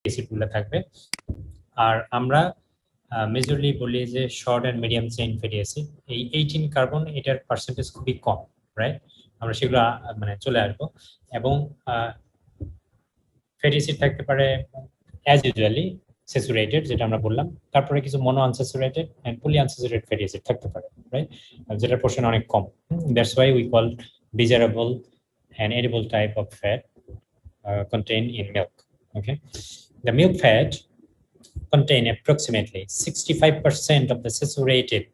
অ্যাসিডগুলো থাকবে। আর আমরা মেজরলি বলি যে short and medium chain fatty acid, এই 18 কার্বন এটার পার্সেন্টেজ খুবই কম, রাইট? আমরা সেগুলো মানে চলে আসবো। এবং ফ্যাটি অ্যাসিড থাকতে পারে অ্যাজ ইউজুয়ালি স্যাচুরেটেড, যেটা আমরা বললাম। তারপরে কিছু mono unsaturated and poly unsaturated fatty acid থাকতে পারে, রাইট? যেটার পোর্শন অনেক কম। That's why we call desirable and edible type of fat contained in milk. Okay, the milk fat contain approximately 65% of the saturated,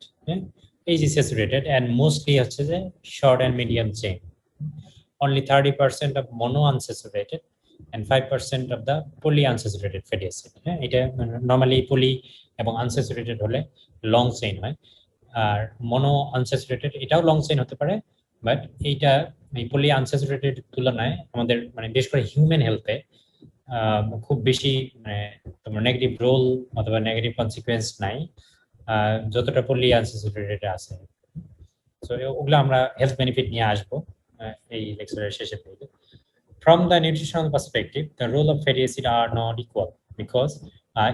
easy saturated, and mostly short and medium chain. Only 30% of mono unsaturated and 5% of the poly unsaturated fatty acid. এটা normally poly এবং unsaturated হলে long chain হয়, আর mono unsaturated এটাও long chain হতে পারে, but এইটা এই poly unsaturated তুলনায় আমাদের মানে বিশেষ করে হিউম্যান হেলথে খুব বেশি মানে তোমার নেগেটিভ রোল অথবা নেগেটিভ কনসিকুয়েন্স নাই যতটা পলি আনস্যাচুরেটেড আছে। সো ওগুলো আমরা হেলথ বেনিফিট নিয়ে আসবো এই লেকচারের শেষের দিকে। From the nutritional perspective, the role of fatty acid are not equal because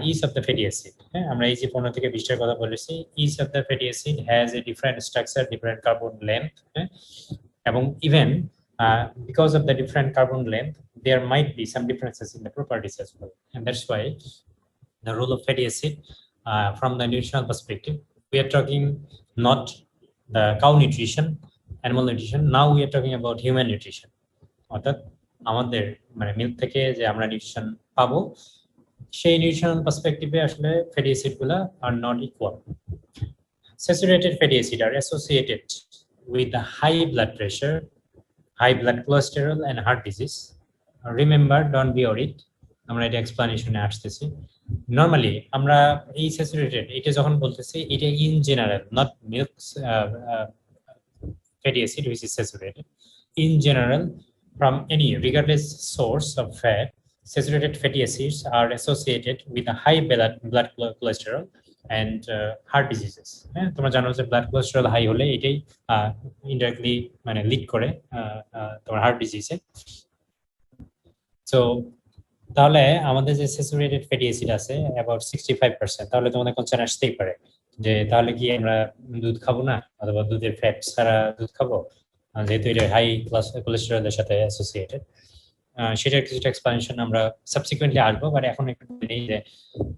each of the fatty acid, আমরা এই যে 15 থেকে 20 এর কথা বলেছি, each of the fatty acid has a different structure, different carbon length, এবং even because of the different carbon length, there might be some differences in the properties as well. And that's why the role of fatty acid from the nutritional perspective, we are talking not the cow nutrition, animal nutrition. Now we are talking about human nutrition. অর্থাৎ আমাদের মানে milk থেকে যে আমরা nutrition পাবো, সেই nutritional পার্সপেক্টিভে আসলে ফ্যাটি অ্যাসিডগুলো আর not equal. Saturated fatty acid are associated with the high blood pressure, high blood cholesterol and heart disease. Remember, don't be worried, আমরা এটা এক্সপ্লেনেশনে আসতেছি। নরমালি আমরা এই স্যাচুরেটেড এটা যখন বলতেছি, এটা in general, not milk fatty acid which is saturated. In general, from any regardless source of fat, saturated fatty acids are associated with a high blood cholesterol and heart diseases. তোমরা জানো যে blood cholesterol high হলে এটাই indirectly মানে lead করে তোমার heart ডিজিজে। So তাহলে আমাদের যে স্যাচুরেটেড ফ্যাটি অ্যাসিড আছে অ্যাবাউট 65%, তাহলে তোমাদের কনসার্ন আসতেই পারে যে তাহলে কি আমরা দুধ খাবো না, অথবা দুধের ফ্যাট ছাড়া দুধ খাবো, যেহেতু এটা হাই কোলেস্টেরলের সাথে অ্যাসোসিয়েটেড। সেটার কিছুটা এক্সপ্লেনেশন আমরা সাবসিকুয়েন্টলি আসবো, বাট এখন একটু নেই যে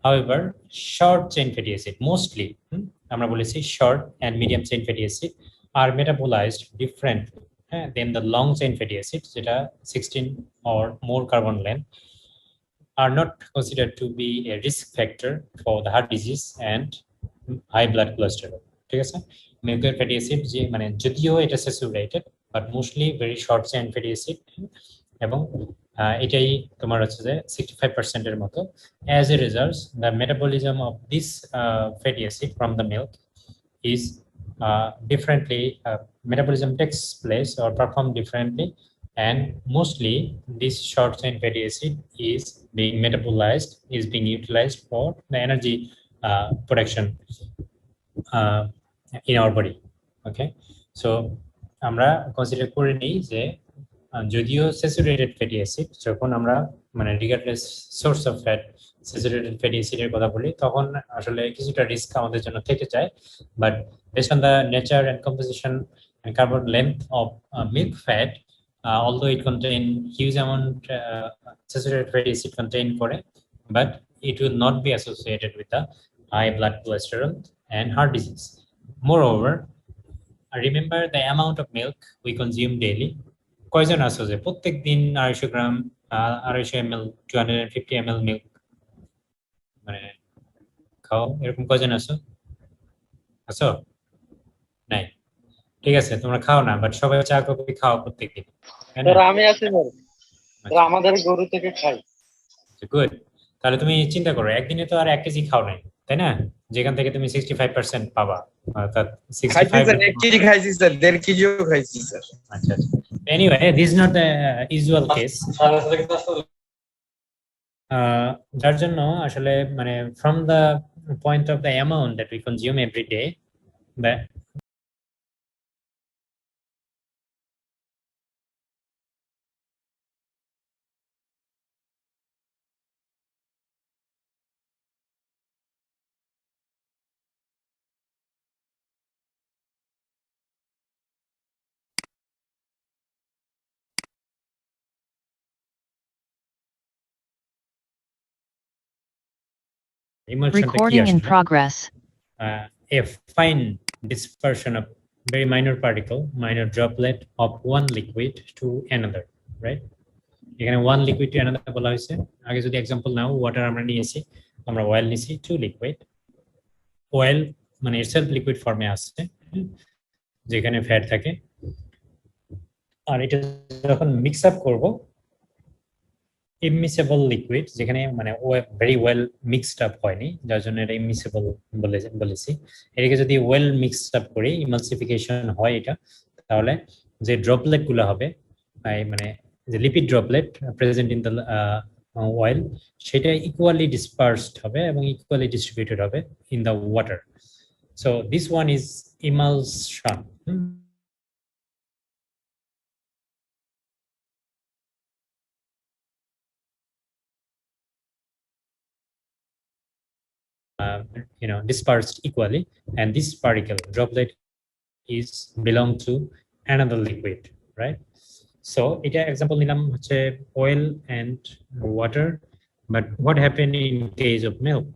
however short chain fatty acid mostly, আমরা বলেছি short and medium chain fatty acid are metabolized different than the long chain fatty acid, যেটা 16 or more carbon length, are not considered to be a risk factor for the heart disease and high blood cholesterol. ঠিক আছে, মিল্কের fatty acid যে মানে যদিও এটা saturated but mostly very short chain fatty acid, এবং এটাই তোমার হচ্ছে যে 65% এর মতো। As a result, the metabolism of this fatty acid from the milk is differently, metabolism takes place or perform differently, and mostly this short chain fatty acid is being metabolized, is being utilized for the energy production in our body. Okay, so আমরা consider করে নিই যে যদিও saturated fatty acid, যখন আমরা মানে regardless source of fat saturated fatty অ্যাসিডের কথা বলি, তখন আসলে কিছুটা রিস্ক আমাদের জন্য থেকে যায়, but based on the nature and composition and carbon length of milk fat, although it contain huge amount saturated fatty acid contain করে, but it will not be associated with the high blood cholesterol and heart disease. Moreover, remember the amount of milk we consume daily. কয়জন আছো যে প্রত্যেক দিন 250 গ্রাম 250 ml 250 ml milk মানে খাও, এরকম কয়জন আছো? আছো? নাই? ঠিক আছে, তোমরা খাও না, বাট সবাই চা কফি খাও প্রত্যেকদিন, তাই না? আমি আছি স্যার, আমাদের গরু থেকে খাই। গুড। তাহলে তুমি চিন্তা করো, একদিনে তো আর 1 কেজি খাও নাই, তাই না? যেখান থেকে তুমি 65% পাবা, অর্থাৎ 65 1 কেজি খাইছি স্যার, 1.5 কেজিও খাইছি স্যার। আচ্ছা, anyway this is not the usual case, যার জন্য আসলে মানে from the point of the amount that we consume every day, Emulsion Recording in progress. A fine dispersion of very minor particle, minor droplet of one liquid to another, right? এখানে one liquid to another বলা হয়েছে। আগে যদি example নাও, water আমরা নিয়েছি, আমরা oil নিয়েছি, two liquid. Oil মানে itself লিকুইড ফর্মে আসছে, যেখানে ফ্যাট থাকে, আর এটা যখন মিক্স আপ করব ইমমিসেবল লিকুইড, যেখানে মানে ভেরি ওয়েল মিক্সড আপ হয়নি, যার জন্য এটা ইমমিসেবল বলেছি। এটাকে যদি ওয়েল মিক্সড আপ করি, ইমালসিফিকেশন হয় এটা, তাহলে যে ড্রপলেট গুলো হবে, মানে যে lipid droplet present in the oil, সেটা ইকুয়ালি ডিসপার্সড হবে এবং ইকুয়ালি ডিস্ট্রিবিউটেড হবে in the water. So this one is emulsion. Dispersed equally, and this particle droplet is belong to another liquid, right? So এটা example নিলাম হচ্ছে oil and water, but what happened in case of milk?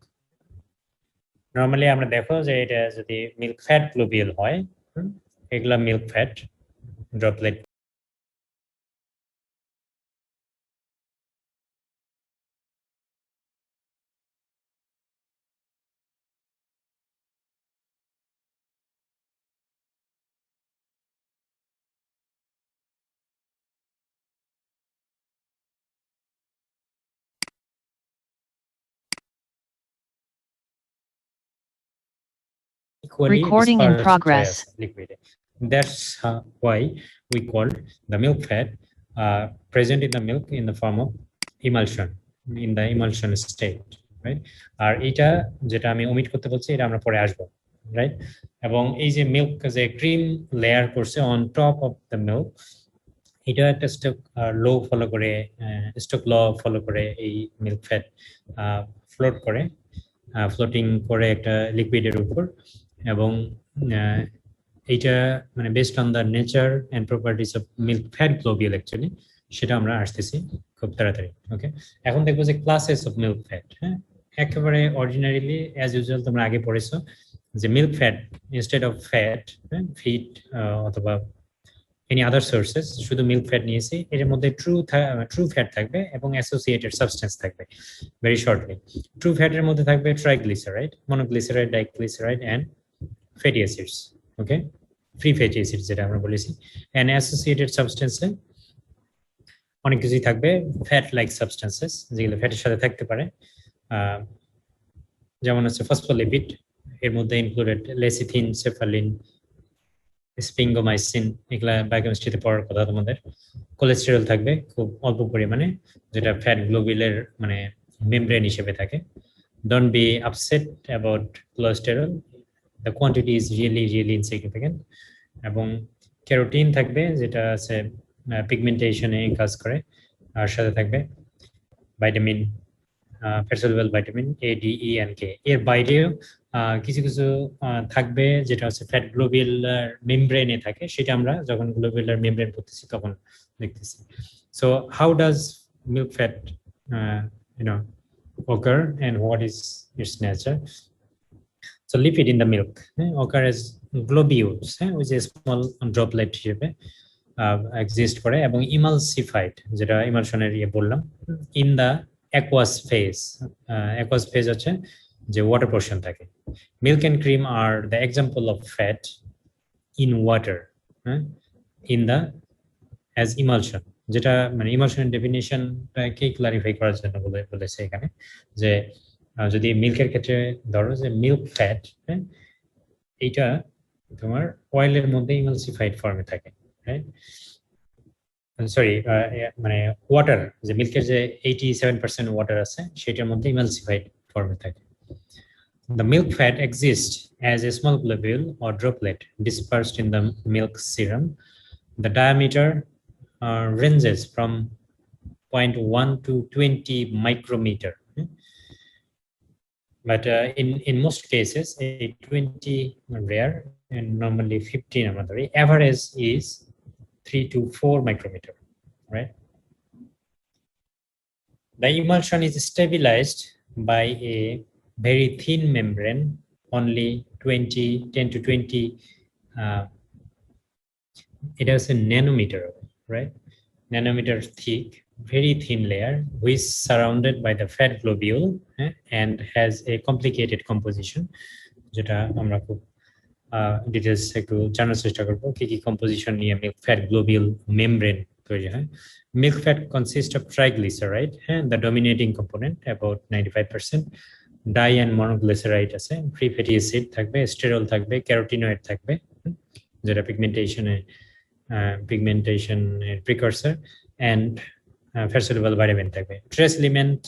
Normally আমরা দেখো যে এটা যদি milk fat globule হয়, এগুলা milk fat droplet Recording in progress. Liquid. That's why we call the milk fat present in the milk in the form of emulsion, in the emulsion state, right? আর এটা যেটা আমি omit করতে বলছি, এটা আমরা পরে আসবো, right? এবং এই যে মিল্ক যে ক্রিম লেয়ার করছে on top of the milk, এটা একটা স্টক লো ফলো করে, স্টক ল ফলো করে এই মিল্ক ফ্যাট ফ্লোট করে, ফ্লোটিং করে একটা লিকুইডের উপর, এবং এইটা মানে based on the nature and properties of milk fat globule actually, সেটা আমরা আসতেছি খুব তাড়াতাড়ি। ওকে, এখন দেখবো যে ক্লাসেস অফ মিল্ক ফ্যাট। হ্যাঁ, একেবারে অর্ডিনারিলি অ্যাজ ইউজুয়াল তোমরা আগে পড়েছো যে milk fat instead of fat, ফিট অথবা এনি আদার সোর্সেস, শুধু মিল্ক ফ্যাট নিয়েছি, এর মধ্যে ট্রু ফ্যাট থাকবে এবং অ্যাসোসিয়েটেড সাবস্টেন্স থাকবে। ভেরি শর্টলি, ট্রু ফ্যাটের মধ্যে থাকবে triglyceride, monoglyceride, diglyceride and fatty acids. Okay, free fatty acids যেটা আমরা বলেছি। অ্যান্ড অ্যাসোসিয়েটেড সাবস্টেন্সে অনেক কিছুই থাকবে, ফ্যাট লাইক সাবস্টেন্সেস, যেগুলো ফ্যাটের সাথে থাকতে পারে, যেমন হচ্ছে ফসফোলিপিড, এর মধ্যে ইনক্লুডেড লেসিথিন, সেফালিন, স্পিঙ্গোমাইসিন, এগুলা বায়োকেমিস্ট্রিতে পড়ার কথা তোমাদের। কোলেস্টেরল থাকবে খুব অল্প পরিমাণে, যেটা ফ্যাট গ্লোবিউলের মানে মেমব্রেন হিসেবে থাকে। Don't be upset about cholesterol, the quantity is really insignificant. এবং ক্যারোটিন থাকবে, যেটা আছে পিগমেন্টেশনে কাজ করে, আর সাথে থাকবে vitamin, fat soluble vitamin A, D, E and K. এর বাইরেও কিছু কিছু থাকবে যেটা হচ্ছে ফ্যাট গ্লোবিউলার মেমব্রেনে থাকে, সেটা আমরা যখন গ্লোবিউলার মেমব্রেন পড়তেছি তখন দেখতেছি। So how does milk fat occur and what is its nature? So lipid in the milk occur as globules, which is small droplet হিসেবে exist করে, এবং emulsified, যেটা ইমালশনের বললাম, in the aqueous phase. Aqueous phase হচ্ছে যে water portion থাকে। Milk and cream are the example of fat in water in the as emulsion, যেটা মানে ইমালশনের ডেফিনেশনটাকে ক্লারিফাই করার জন্য বলেছে এখানে, যে যদি মিল্কের ক্ষেত্রে ধরো যে মিল্ক ফ্যাট, এইটা তোমার অয়েলের মধ্যে ইমালসিফাইড ফর্মে থাকে, রাইট? সরি, মানে ওয়াটার, যে মিল্কের যে 87% ওয়াটার আছে সেটার মধ্যে ইমালসিফাইড ফর্মে থাকে। The milk fat exists as a small globule or droplet dispersed in the milk serum. The diameter ranges from 0.1 to 20 micrometer. But in most cases, 20 rare and normally 15 another. Average is 3 to 4 micrometer, right? The emulsion is stabilized by a very thin membrane, only 10 to 20 it has a nanometer, right? Nanometer thick, very thin layer, which is surrounded by the fat globule and has a complicated composition. যেটা আমরা খুব details একটু জানার চেষ্টা করবো কি কি composition নিয়ে মিল্ক ফ্যাট গ্লোবিউল মেমব্রেন তৈরি হয় milk fat consist of triglyceride হ্যাঁ the dominating component about 95% di and monoglyceride আছে ফ্রি ফ্যাটি অ্যাসিড থাকবে স্টেরল থাকবে ক্যারোটিনয়েড থাকবে যেটা pigmentation precursor and fat soluble vitamin থাকবে ট্রেস এলিমেন্ট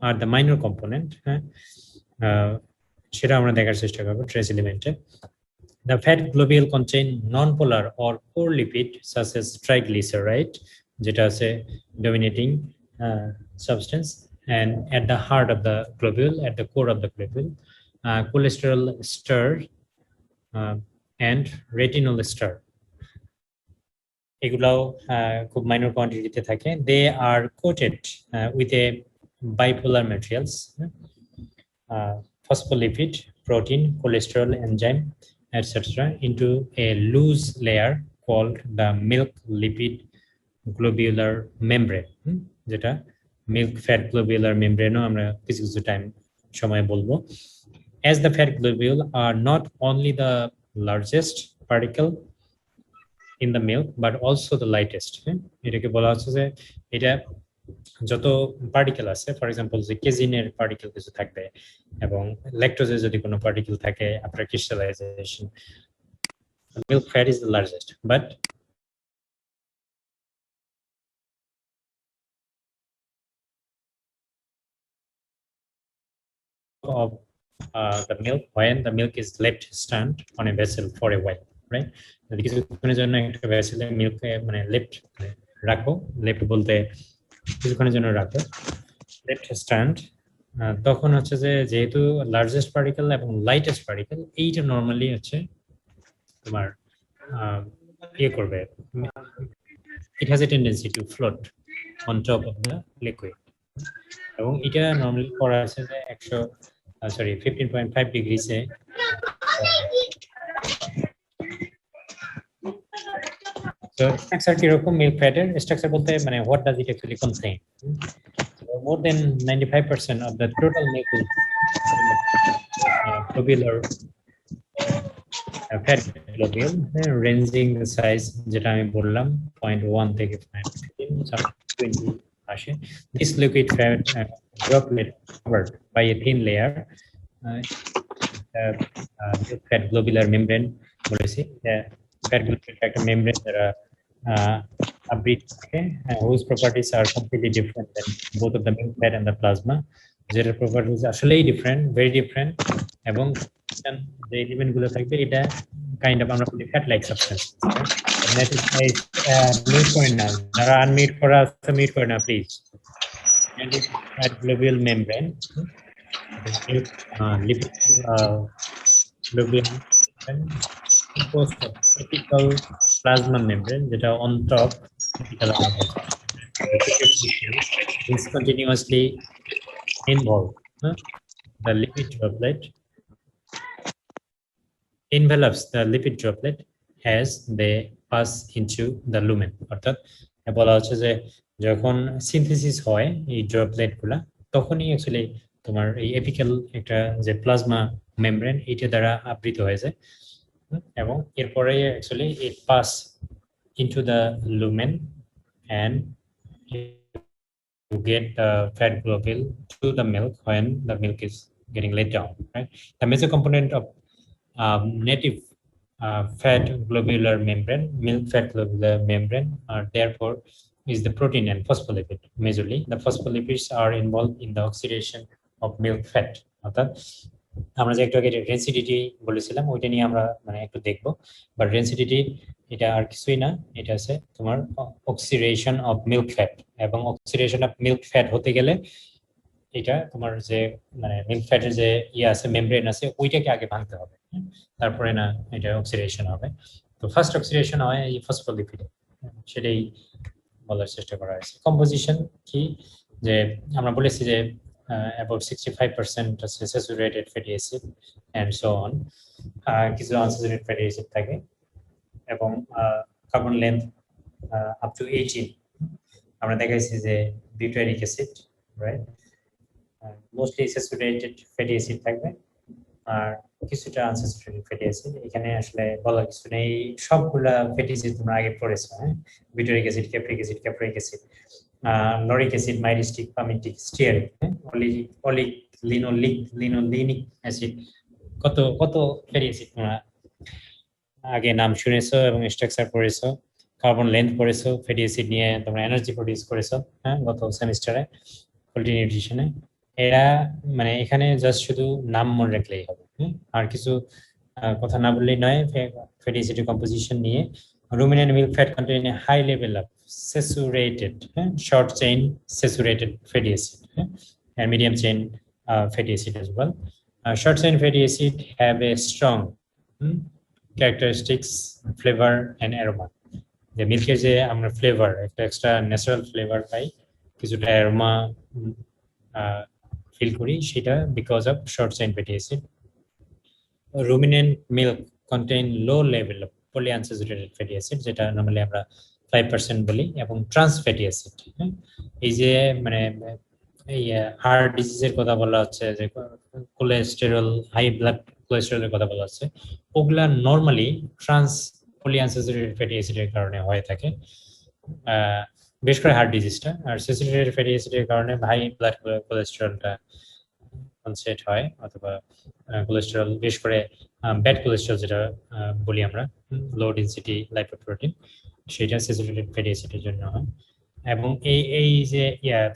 আর দ্য মাইনর কম্পোনেন্ট হ্যাঁ সেটা আমরা দেখার চেষ্টা করবো ট্রেস এলিমেন্টে The fat globule contain non-polar or core lipid such as triglyceride, যেটা আছে dominating substance, and at the heart of the globule, at the core of the globule, cholesterol ester and retinol ester. এগুলাও খুব minor quantity তে থাকে. They are coated with a bipolar materials, phospholipid, protein, cholesterol, enzyme, etc. into a loose layer called the milk lipid globular membrane যেটা milk fat globular membrane আমরা কিছু time সময় বলবো as the fat globule are not only the largest particle in the milk but also the lightest এটাকে বলা হচ্ছে যে এটা যত পার্টিকেল আছে ফর এক্সাম্পল যে কেজিনের পার্টিকেল কিছু থাকবে এবং ল্যাকটোজে যদি কোনো পার্টিকেল থাকে after crystallisation milk fat is the largest but of the milk when the milk is left stand on a vessel for a while right যদি কিছুক্ষণের জন্য একটা ভেসেলে মিল্ক মানে লেফট রাখো লেফট বলতে কিছুক্ষণের জন্য রাখো লেফট স্ট্যান্ড তখন হচ্ছে যে যেহেতু লার্জেস্ট পার্টিকেল এবং লাইটেস্ট পার্টিকেল এইটা নরমালি হচ্ছে তোমার ইয়ে করবে it has a tendency two float on top of the liquid এবং এটা নরমালি করা আছে যে 15.5 ডিগ্রিসে So structure কিরকম মিল্ক ফ্যাটের স্ট্রাকচার বলতে মানে what does it actually contain so more than 95% of the total milk is globular fat globule ranging the size যেটা আমি বললাম 0.1 থেকে 20 আসে this liquid fat droplet covered by a thin layer fat globular membrane বলেছি fat globular একটা membrane দ্বারা whose properties are completely different than both of the milk fat and the plasma. Their properties are actually different, very different. এবং the element গুলো থাকবে এটা kind of আমরা বলি fat-like substance. That is mute করে না যারা unmute করা আছে mute করে না please. And this fat globule membrane, lipid globule composed of typical plasma membrane that are on top is continuously involved. The lipid droplet envelops the lipid droplet as they pass into the lumen. অর্থাৎ বলা হচ্ছে যে যখন synthesis হয় এই droplet গুলা তখনই actually তোমার এই এপিক্যাল একটা যে প্লাজমা মেমব্রেন এটা দ্বারা আবৃত হয়ে যায় এবং এরপরে actually it pass into the lumen and you get the fat globule to the milk when the milk is getting laid down right the major component of native fat globular membrane milk fat globular membrane are therefore is the protein and phospholipid majorly the phospholipids are involved in the oxidation of milk fat অর্থাৎ আমরা যে একটু আগে density বলেছিলাম ওইটা নিয়ে আমরা মানে একটু দেখবো বাট ডেনসিটি এটা আর কিছুই না এটা আছে তোমার অক্সিডেশন অফ মিল্ক ফ্যাট এবং অক্সিডেশন অফ মিল্ক ফ্যাট হতে গেলে এটা তোমার যে মানে মিল্ক ফ্যাটের যে আছে মেমব্রেন আছে ওইটাকে আগে ভাঙতে হবে তারপরে না এটা অক্সিডেশন হবে তো ফার্স্ট অক্সিডেশন হয় এই ফসফোলিপিডে সেটাই বলার চেষ্টা করা হয়েছে কম্পোজিশন কি যে আমরা বলেছি যে about 65% আছে saturated fatty acid and so on কিছু আনস্যাচুরেটেড ফ্যাটি অ্যাসিড থাকে এবং কার্বন লেন্থ আপ টু 18 আমরা দেখাইছি যে butyric acid right mostly saturated fatty acid থাকবে আর কিছুটা আনস্যাচুরেটেড ফ্যাটি অ্যাসিড এখানে আসলে বলা কিছু নেই সবগুলা ফ্যাটি অ্যাসিড তোমরা আগে পড়েছো হ্যাঁ butyric acid capric acid lauric acid myristic palmitic stearic oleic linolenic acid কত কত ফ্যাটি অ্যাসিড তোমরা আগে নাম শুনেছো এবং স্ট্রাকচার পড়েছো কার্বন লেন্থ পড়েছো ফ্যাটি অ্যাসিড নিয়ে তোমরা এনার্জি প্রডিউস করেছো হ্যাঁ গত সেমিস্টারে কোয়ালিটি নিউট্রিশনে এরা মানে এখানে জাস্ট শুধু নাম মনে রাখলেই হবে আর কিছু কথা না বললেই নয় ফ্যাটি অ্যাসিড কম্পোজিশন নিয়ে ruminant milk fat contain a high level of saturated short chain saturated fatty acid and medium chain fatty acid as well short chain fatty acid have a strong characteristics flavor and aroma the milk is a flavor extra natural flavor পাই কিছুটা aroma feel করি সেটা because of short chain fatty acid ruminant milk contain low level of polyunsaturated fatty acid যেটা normally আমরা 5% বলি এবং trans fatty acid এই যে মানে এই হার্ট ডিজিজের কথা বলা হচ্ছে যে কোলেস্টেরল হাই ব্লাড কোলেস্টেরলের কথা বলা হচ্ছে ওগুলা নরমালি ট্রান্স পলিআনস্যাচুরেটেড ফ্যাটি অ্যাসিডের কারণে হয়ে থাকে বেশ করে হার্ট ডিজিজটা আর স্যাচুরেটেড ফ্যাটি অ্যাসিডের কারণে হাই ব্লাড কোলেস্টেরলটা কনসেন্ট হয় অথবা কোলেস্টেরল বেশ করে ব্যাড কোলেস্টেরল যেটা বলি আমরা লো ডেনসিটি লাইপোপ্রোটিন সেটা স্যাচুরেটেড ফ্যাটি অ্যাসিডের জন্য হয় এবং এই যে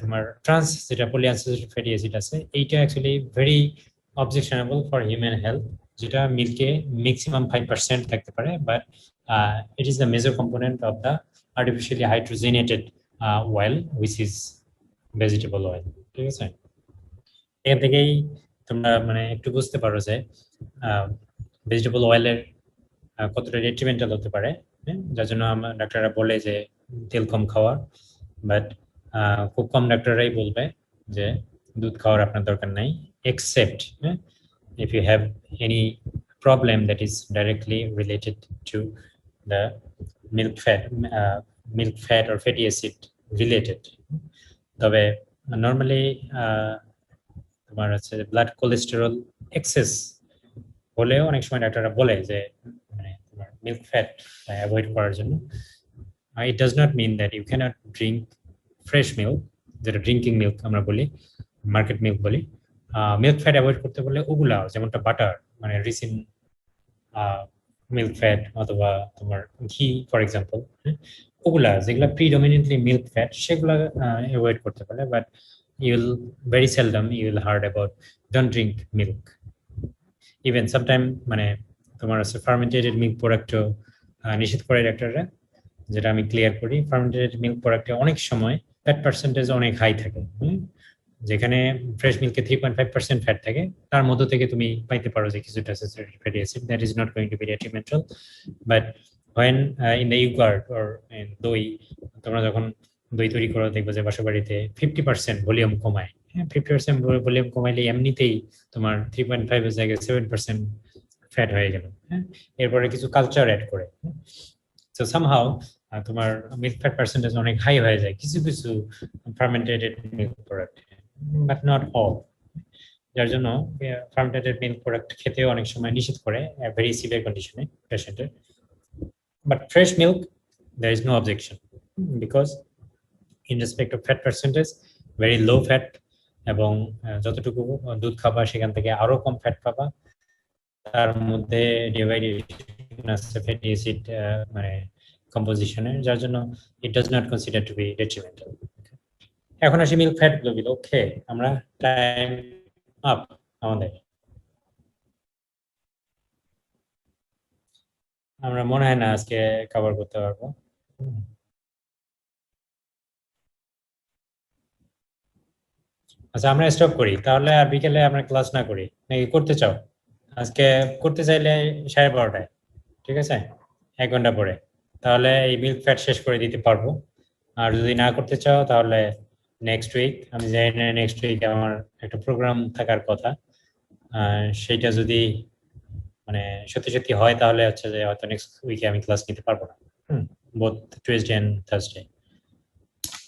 তোমার ট্রান্স যেটা পলিআনস্যাচুরেটেড ফ্যাটি অ্যাসিড আছে এইটা actually very objectionable for human health যেটা মিল্কে ম্যাক্সিমাম 5% থাকতে পারে but it is the major component of the artificially hydrogenated oil which is vegetable oil ঠিক আছে এখান থেকেই তোমরা মানে একটু বুঝতে পারো যে ভেজিটেবল অয়েলের কতটা ডেট্রিমেন্টাল হতে পারে যার জন্য আমার ডাক্তাররা বলে যে তেল কম খাওয়া বাট খুব কম ডাক্তাররাই বলবে যে দুধ খাওয়ার আপনার দরকার নাই except if you have any problem that is directly related to the milk fat or fatty acid related তবে নরমালি তোমার হচ্ছে ব্লাড কোলেস্টেরল এক্সেস হলেও অনেক সময় ডাক্তাররা বলে যে মানে তোমার মিল্ক ফ্যাট অ্যাভয়েড করার জন্য it does not mean that you cannot drink fresh milk যেটা ড্রিঙ্কিং মিল্ক আমরা বলি মার্কেট মিল্ক বলি মিল্ক ফ্যাট অ্যাভয়েড করতে বললে ওগুলা যেমনটা বাটার মানে রিসিন মিল্ক ফ্যাট অথবা তোমার ঘি ফর এক্সাম্পল ওগুলা যেগুলা প্রিডমিনেন্টলি মিল্ক ফ্যাট সেগুলা অ্যাভয়েড করতে পারে but you'll very seldom you will heard about don't drink milk even sometime মানে তোমার আছে ফার্মেন্টেড মিল্ক প্রোডাক্টও নিষেধ করে ডাক্তাররা যেটা আমি ক্লিয়ার করি ফার্মেন্টেড মিল্ক প্রোডাক্টে অনেক সময় ফ্যাট পার্সেন্টেজ অনেক হাই থাকে যেখানে ফ্রেশ মিল্কে 3.5% ফ্যাট থাকে তার মধ্য থেকে তুমি পাইতে পারো যে কিছুটা saturated fatty acid that is not going to be detrimental but when in the yogurt or in দই তোমরা যখন দই তৈরি করো দেখবো যে বাসা বাড়িতে 50% ভলিউম কমায় 50% ভলিউম কমাইলে এমনিতেই তোমার 3.5 এর জায়গায় 7% ফ্যাট হয়ে গেল এরপরে কিছু কালচার অ্যাড করে সো সামহাউ তোমার মিল্ক ফ্যাট পার্সেন্টেজ অনেক হাই হয়ে যায় কিছু কিছু fermented milk product but not all যার জন্য ফার্মেন্টেড মিল্ক প্রোডাক্ট খেতেও অনেক সময় নিষেধ করে ভেরি সিভিয়ার কন্ডিশনে পেশেন্টের but fresh milk there is no objection because in respect of fat percentage very low fat এবং যতটুকু দুধ খাবা সেখান থেকে আরো কম ফ্যাট পাবা তার মধ্যে ডিভাইডেশন আছে ফ্যাটি অ্যাসিড মানে কম্পোজিশনের যার জন্য it does not consider to be detrimental এখন আসি মিল্ক ফ্যাট গ্লোবিল ওকে আমরা টাইম আপ আমাদের আমরা মনে হয় না আজকে কভার করতে পারবো আচ্ছা আমরা স্টপ করি তাহলে আর বিকেলে আমরা ক্লাস না করি নাকি করতে চাও আজকে করতে চাইলে 12:30 ঠিক আছে 1 ঘন্টা পরে তাহলে এই মিল্ক ফ্যাট শেষ করে দিতে পারবো আর যদি না করতে চাও তাহলে নেক্সট উইক আমি জানি না নেক্সট উইক আমার একটা প্রোগ্রাম থাকার কথা, সেটা যদি মানে সত্যি সত্যি হয় তাহলে হচ্ছে যে হয়তো নেক্সট উইকে আমি ক্লাস নিতে পারবো না, বোথ টুয়েসডে এন্ড থার্সডে।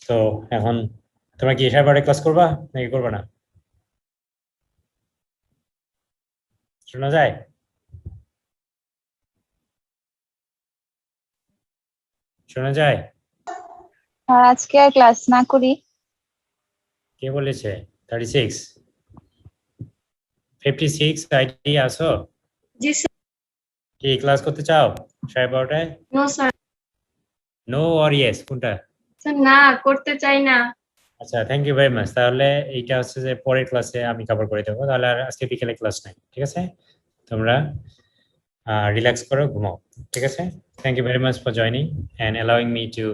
তো এখন তোমরা কি এসব বারে ক্লাস করবা নাকি করবে না? শোনা যায়? শোনা যায়? আজকে আর ক্লাস না করি। কে বলেছে 36 56 আইডি আসো? জি স্যার। কি ক্লাস করতে চাও 12:30টায়? No sir. No or yes কোনটা? স্যার না, করতে চাই না। আচ্ছা, থ্যাংক ইউ ভেরি মাচ। তাহলে এইটা হচ্ছে যে পরের ক্লাসে আমি কভার করে দেবো। তাহলে আর আজকে বিকেলে ক্লাস নাই, ঠিক আছে? তোমরা রিল্যাক্স করো, ঘুমাও, ঠিক আছে? Thank you very much for joining and allowing me to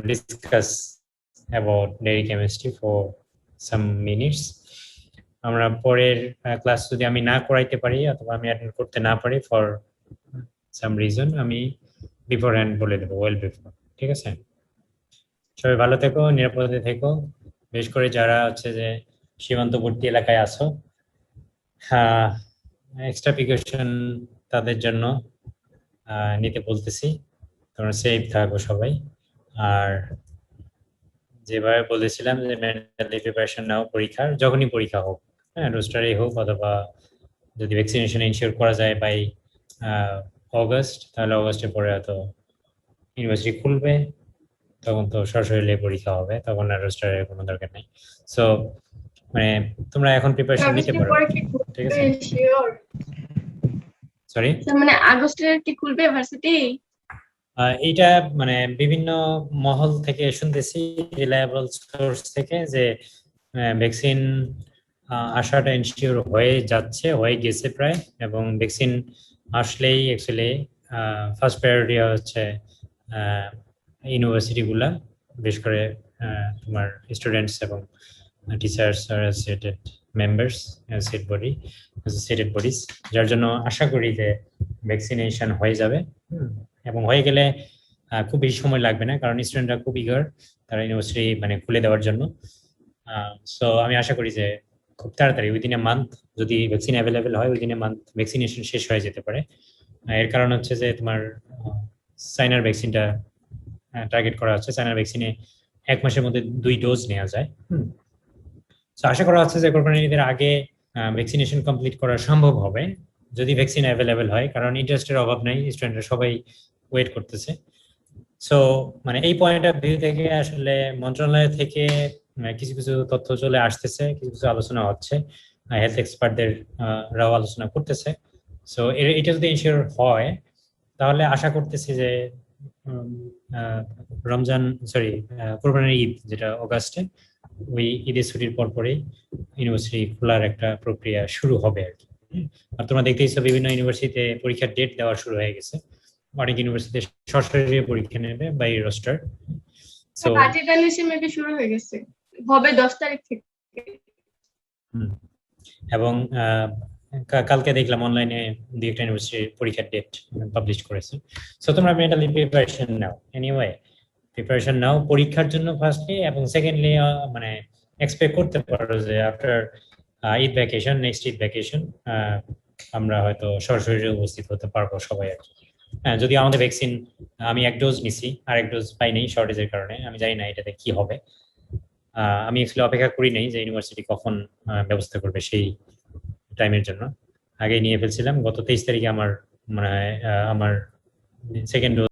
discuss about dairy chemistry for some minutes. আমরা পরের ক্লাস যদি আমি না করাইতে পারি অথবা আমি অ্যাটেন্ড করতে না পারি ফর সাম রিজন, আমি বিফোর হ্যান্ড বলে দেবো, ওয়েল বিফোর, ঠিক আছে? সবাই ভালো থেকো, নিরাপদে থেকো, বিশেষ করে যারা হচ্ছে যে সীমান্তবর্তী এলাকায় আছো, এক্সট্রা প্রিকশন তাদের জন্য নিতে বলতেছি। তোমরা সেফ থাকো সবাই। আর যেভাবে বলেছিলাম যে মেন্টালি প্রিপারেশন নাও পরীক্ষার, যখনই পরীক্ষা হোক, হ্যাঁ, রোস্টারে হোক অথবা যদি ভ্যাকসিনেশন ইনশিওর করা যায় বাই অগস্ট, তাহলে অগস্টের পরে হয়তো ইউনিভার্সিটি খুলবে, তখন তো সরাসরি পরীক্ষা হবে, তখন আর রোস্টারের কোনো দরকার নেই। সো মানে তোমরা এখন প্রিপারেশন নিতে পারো, ঠিক আছে? শিওর সরি, স্যার, মানে আগস্টের কি খুলবে ভার্সিটি? এইটা মানে বিভিন্ন মহল থেকে শুনতেছি, রিলায়েবল সোর্স থেকে, যে ভ্যাকসিন আসাটা এনশিওর হয়ে যাচ্ছে, হয়ে গেছে প্রায়, এবং ভ্যাকসিন আসলেই অ্যাকচুয়ালি ফার্স্ট প্রায়োরিটি হচ্ছে ইউনিভার্সিটি গুলা, বিশেষ করে তোমার স্টুডেন্টস এবং টিচার্স আর অ্যাসোসিয়েটেড মেম্বার্স, অ্যাসোসিয়েটেড বডিজ, যার জন্য আশা করি যে ভ্যাকসিনেশন হয়ে যাবে, এবং হয়ে গেলে খুব বেশি সময় লাগবে না, কারণ স্টুডেন্টরা খুব ইগার তারা ইউনিভার্সিটি মানে খুলে দেওয়ার জন্য। সো আমি আশা করি যে খুব তাড়াতাড়ি উইদিন এ মান্থ যদি ভ্যাকসিন অ্যাভেলেবেল হয়, উইদিন এ মান্থ ভ্যাকসিনেশন শেষ হয়ে যেতে পারে। এর কারণ হচ্ছে যে তোমার চাইনার ভ্যাকসিনটা টার্গেট করা হচ্ছে, চাইনার ভ্যাকসিনে 1 মাসের মধ্যে 2 ডোজ নেওয়া যায়। তো আশা করা হচ্ছে যে কোরবানি ঈদের আগে ভ্যাকসিনেশন কমপ্লিট করা সম্ভব হবে যদি ভ্যাকসিন অ্যাভেলেবেল হয়, কারণ ইন্টারেস্টের অভাব নাই, স্টুডেন্টরা সবাই ওয়েট করতেছে। সো মানে এই পয়েন্ট অফ ভিউ থেকে আসলে মন্ত্রণালয় থেকে কিছু কিছু তথ্য চলে আসতেছে, কিছু কিছু আলোচনা হচ্ছে, হেলথ এক্সপার্টদের রাও আলোচনা করতেছে। সো এটা যদি ইনশিওর হয় তাহলে আশা করতেছি যে রমজান কোরবানির ঈদ যেটা অগাস্টে, ওই ঈদের ছুটির পরপরই ইউনিভার্সিটি খোলার একটা প্রক্রিয়া শুরু হবে আর কি। আর তোমরা দেখতেইছো বিভিন্ন ইউনিভার্সিটিতে পরীক্ষার ডেট দেওয়া শুরু হয়ে গেছে, অনেক ইউনিভার্সিটিতে সরাসরি পরীক্ষা নেবে by roster. So budget analysis maybe শুরু হয়ে গেছে, হবে 10 তারিখ থেকে। এবং কালকে দেখলাম অনলাইনে 2-1টা ইউনিভার্সিটির পরীক্ষার ডেট পাবলিশ করেছে। সো তোমরা মেন্টালি প্রিপারেশন নাও, এনিওয়ে প্রিপারেশন নাও পরীক্ষার জন্য ফার্স্টলি, এবং সেকেন্ডলি মানে এক্সপেক্ট করতে পারো যে after Eid vacation, next Eid vacation আমরা হয়তো সরাসরি উপস্থিত হতে পারবো সবাই আর কি। হ্যাঁ, যদি আমাদের ভ্যাকসিন আমি 1 ডোজ নিছি, আর 1 ডোজ পাই নাই শর্টেজের কারণে, আমি জানি না এটাতে কি হবে। আমি অ্যাকচুয়ালি অপেক্ষা করি নাই যে ইউনিভার্সিটি কখন ব্যবস্থা করবে সেই টাইমের জন্য, আগে নিয়ে ফেলছিলাম। গত 23 তারিখে আমার মানে আমার সেকেন্ড ডোজ